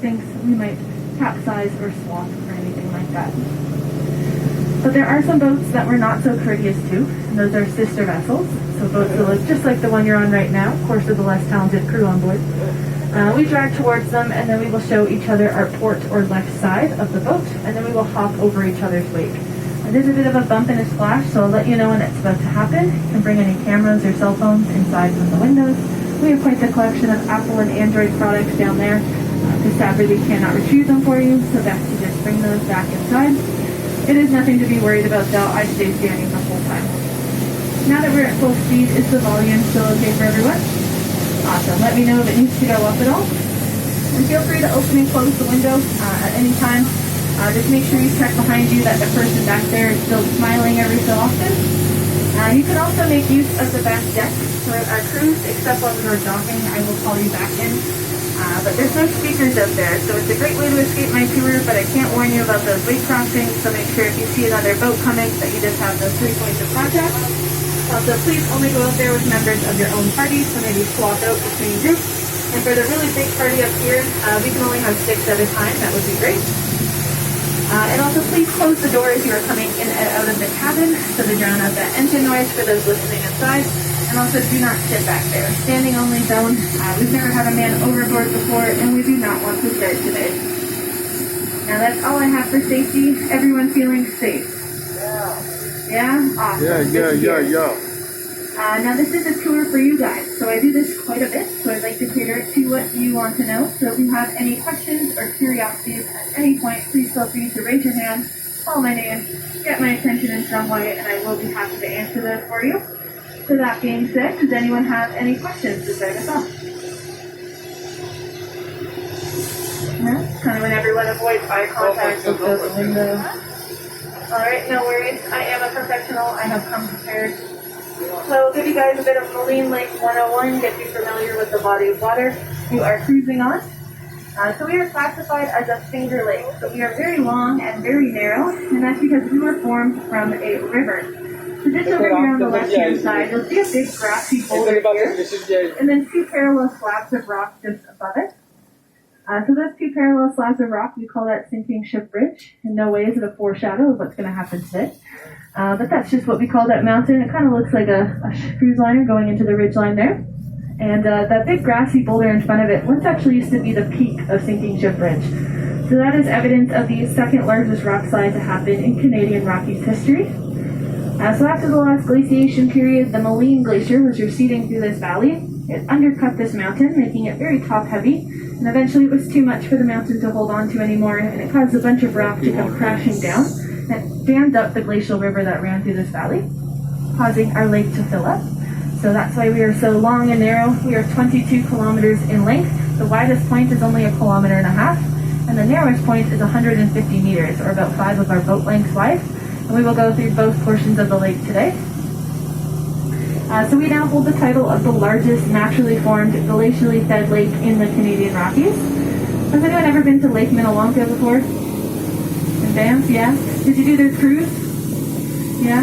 thinks we might capsize or swamp or anything like that. But there are some boats that we're not so courteous to, and those are sister vessels. So boats that look just like the one you're on right now, of course with a less talented crew on board. We drag towards them, and then we will show each other our port or left side of the boat, and then we will hop over each other's wake. It is a bit of a bump and a splash, so I'll let you know when it's about to happen. You can bring any cameras or cell phones inside from the windows. We have quite the collection of Apple and Android products down there. Because sadly we cannot retrieve them for you, so best to just bring those back inside. It is nothing to be worried about though, I stay standing the whole time. Now that we're at full speed, is the volume still okay for everyone? Awesome, let me know if it needs to go up at all. And feel free to open and close the window at any time. Just make sure you check behind you that the person back there is still smiling every so often. You can also make use of the back deck throughout our cruise, except when we're docking, I will call you back in. But there's no speakers up there, so it's a great way to escape my tour, but I can't warn you about those wake crossings, so make sure if you see another boat coming that you just have those 3 points of contact. Also, please only go out there with members of your own party, so maybe swap out between groups. And for the really big party up here, we can only have 6 at a time, that would be great. And also please close the door as you are coming in and out of the cabin, so to drown out that engine noise for those listening inside. And also do not sit back there. Standing only zone. We've never had a man overboard before, and we do not want to start today. Now that's all I have for safety. Everyone feeling safe? Yeah? Awesome. Yeah. Now this is a tour for you guys, so I do this quite a bit, so I'd like to cater it to what you want to know. So if you have any questions or curiosities at any point, please feel free to raise your hand, call my name, get my attention in some way, and I will be happy to answer those for you. So that being said, does anyone have any questions to start us off? No? Kind of when everyone avoids eye contact, looks out the window. Alright, no worries. I am a professional. I have come prepared. So I'll give you guys a bit of Moline Lake 101, get you familiar with the body of water you are cruising on. So we are classified as a finger lake. So we are very long and very narrow, and that's because we were formed from a river. So just over here on the left-hand side, you'll see a big grassy boulder here, and then 2 parallel slabs of rock just above it. So those 2 parallel slabs of rock, we call that Sinking Ship Bridge. In no way is it a foreshadow of what's going to happen today. But that's just what we call that mountain. It kind of looks like a cruise liner going into the ridge line there. And that big grassy boulder in front of it once actually used to be the peak of Sinking Ship Bridge. So that is evidence of the second largest rock slide to happen in Canadian Rockies history. So after the last glaciation period, the Moline Glacier was receding through this valley. It undercut this mountain, making it very top-heavy, and eventually it was too much for the mountain to hold on to anymore, and it caused a bunch of rock to come crashing down. It dammed up the glacial river that ran through this valley, causing our lake to fill up. So that's why we are so long and narrow. We are 22 kilometers in length. The widest point is only 1.5 kilometers, and the narrowest point is 150 meters, or about 5 of our boat lengths wide. And we will go through both portions of the lake today. So we now hold the title of the largest naturally formed, glacially fed lake in the Canadian Rockies. Has anyone ever been to Lake Minnewanka before? In Banff, yeah? Did you do their cruise? Yeah?